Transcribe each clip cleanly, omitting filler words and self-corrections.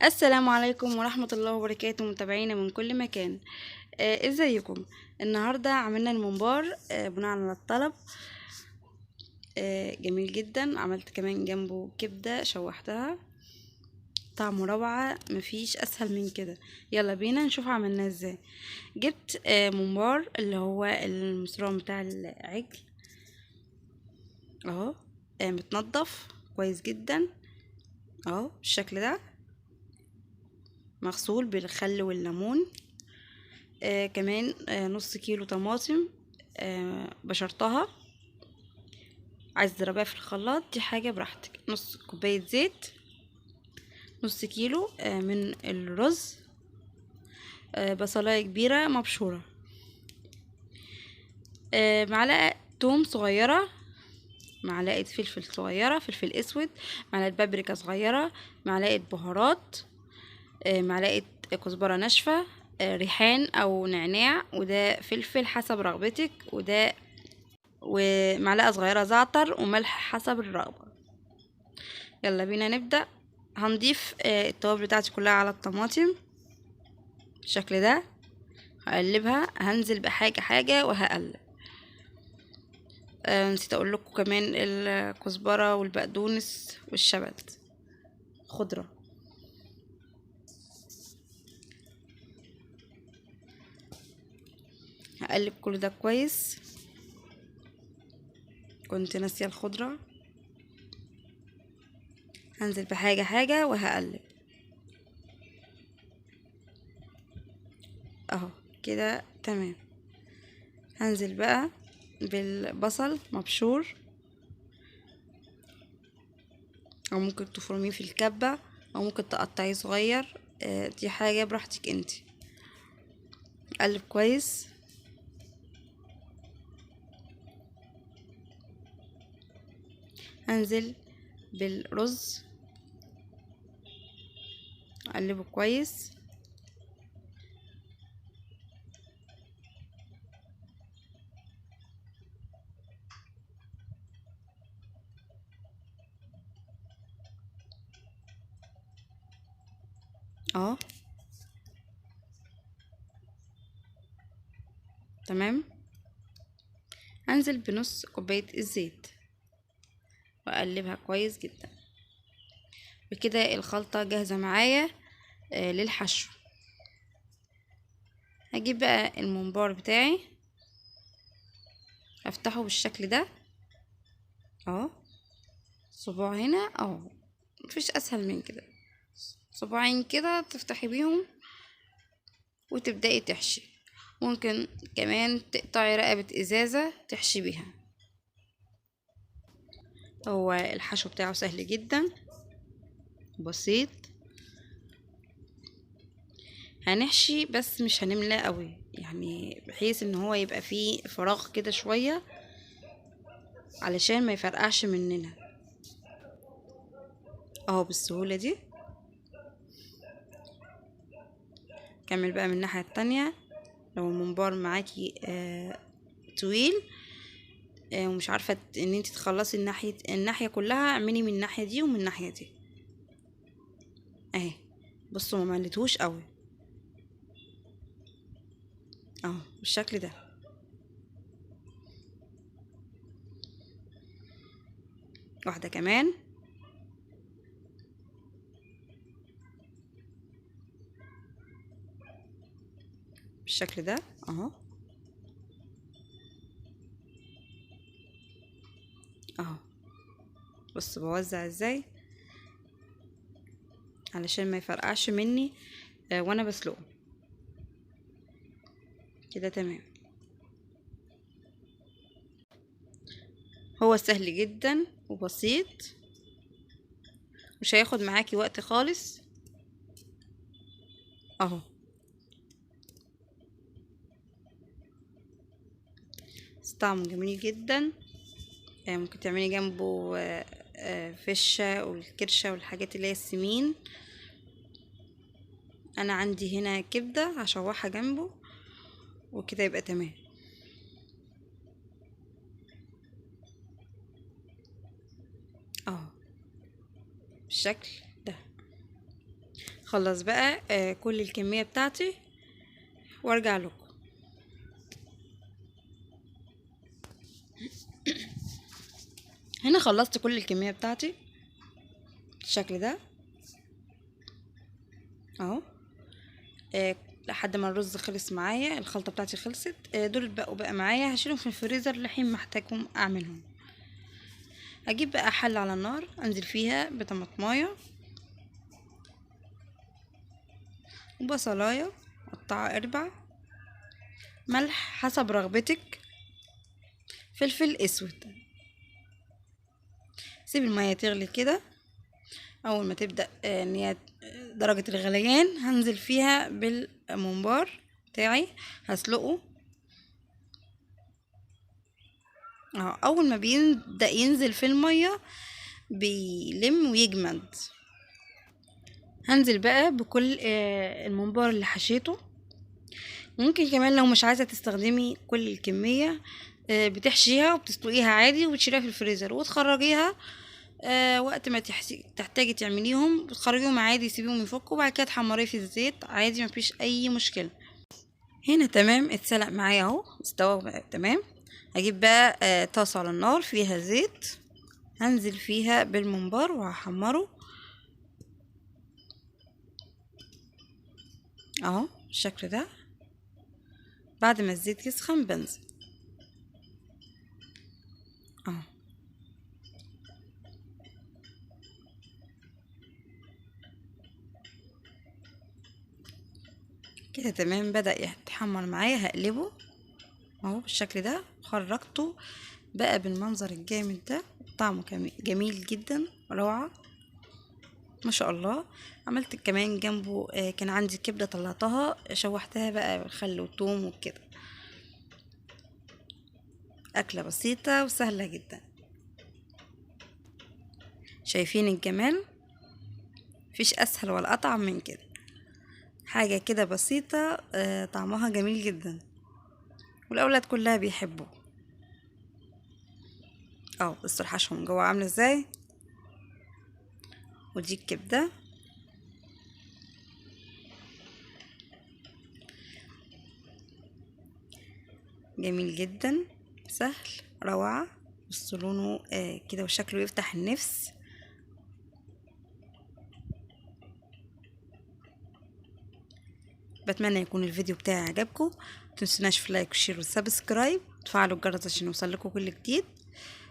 السلام عليكم ورحمة الله وبركاته، متابعينا من كل مكان. ازيكم؟ النهاردة عملنا الممبار بناء على الطلب. جميل جدا. عملت كمان جنبه كبدة شوحتها، طعمه روعة، مفيش اسهل من كده. يلا بينا نشوف عملناه ازاي. جبت ممبار اللي هو المصران بتاع العجل اهو، متنضف كويس جدا اهو بالشكل ده، مغسول بالخل والليمون. كمان نص كيلو طماطم بشرتها. عايز تضربها في الخلاط دي حاجة براحتك. نص كوباية زيت، نص كيلو من الرز، بصلاية كبيرة مبشورة، معلقة توم صغيرة، معلقة فلفل صغيرة فلفل اسود، معلقة بابريكا صغيرة، معلقة بهارات، معلقة كزبرة ناشفة، ريحان او نعناع، وده فلفل حسب رغبتك، ومعلقة صغيرة زعتر، وملح حسب الرغبة. يلا بينا نبدأ. هنضيف التوابل بتاعتي كلها على الطماطم بالشكل ده، هقلبها، هنزل بحاجة حاجة وهقلب. نسيت اقول لكم كمان الكزبرة والبقدونس والشبت خضرة. هقلب كل ده كويس، كنت ناسية الخضرة. هنزل بحاجة حاجة وهقلب اهو كده تمام. هنزل بقى بالبصل مبشور، او ممكن تفرميه في الكبة، او ممكن تقطعيه صغير، دي حاجة براحتك انتي. قلب كويس. هنزل بالرز، اقلبه كويس اهو تمام. هنزل بنص كوباية الزيت واقلبها كويس جدا. بكده الخلطة جاهزة معايا للحشو. هجيب بقى الممبار بتاعي، افتحه بالشكل ده اهو، صباع هنا اهو، مفيش اسهل من كده. صباعين كده تفتحي بيهم وتبدأي تحشي. ممكن كمان تقطعي رقبة ازازة تحشي بيها. هو الحشو بتاعه سهل جدا بسيط. هنحشي بس مش هنملى قوي، يعني بحيث ان هو يبقى فيه فراغ كده شوية علشان ما يفرقعش مننا اهو بالسهولة دي. كمل بقى من الناحية التانية. لو الممبار معاكي طويل ومش عارفة ان انت تخلصي الناحية كلها، اعملي من الناحية دي ومن الناحية دي اهي. بصوا ما مليتهوش قوي اهو بالشكل ده. واحدة كمان بالشكل ده اهو اهو. بص بوزع ازاي علشان ما يفرقعش مني وانا بسلقه كده تمام. هو سهل جدا وبسيط، مش هياخد معاكي وقت خالص اهو. بس طعمه جميل جدا. ممكن تعملي جنبه فشة والكرشة والحاجات اللي هي السمين. انا عندي هنا كبدة هشوحها جنبه وكده يبقى تمام اهو بالشكل ده. خلص بقى كل الكمية بتاعتي وارجع لكم. هنا خلصت كل الكمية بتاعتي بالشكل ده اهو. لحد ما الرز خلص معايا، الخلطة بتاعتي خلصت. دول بقى معايا، هشيلهم في الفريزر لحين ما احتاجهم اعملهم. اجيب بقى حلة على النار، انزل فيها بطماطمايه وبصلايه قطعها 4، ملح حسب رغبتك، فلفل اسود. سيب المية تغلي كده. اول ما تبدأ ان هي درجة الغليان هنزل فيها بالممبار بتاعي، هسلقه اهو. اول ما بيبدأ ينزل في المية بيلم ويجمد. هنزل بقى بكل الممبار اللي حشيته. ممكن كمان لو مش عايزة تستخدمي كل الكمية بتحشيها وبتسلقيها عادي وبتشيلها في الفريزر وتخرجيها وقت ما تحتاجي تعمليهم، بتخرجيهم عادي، سيبيهم يفكوا وبعد كده تحمريه في الزيت عادي، مفيش اي مشكلة. هنا تمام، اتسلق معايا اهو، استوى بقى تمام. هجيب بقى طاسة على النار فيها زيت، هنزل فيها بالممبار وهحمره اهو بالشكل ده. بعد ما الزيت يسخن بنزل اهو كده تمام. بدأ يتحمر معايا، هقلبه اهو بالشكل ده. خرجته بقى بالمنظر الجامد ده، طعمه جميل جدا، روعة ما شاء الله. عملت كمان جنبه كان عندي كبدة طلعتها شوحتها بقى بالخل والثوم وكده. أكلة بسيطة وسهلة جدا. شايفين الجمال؟ مفيش أسهل ولا أطعم من كده. حاجة كده بسيطة طعمها جميل جدا والأولاد كلها بيحبوا. بصوا الحشو من جوه عاملة ازاي. ودي الكبدة جميل جدا، سهل، روعة. بصوا لونه كده وشكله يفتح النفس. بتمنى يكون الفيديو بتاعي عجبكم. متنسوناش في لايك وشير وسبسكرايب وتفعلوا الجرس عشان يوصلكوا كل جديد.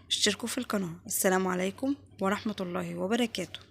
اشتركوا في القناة. السلام عليكم ورحمة الله وبركاته.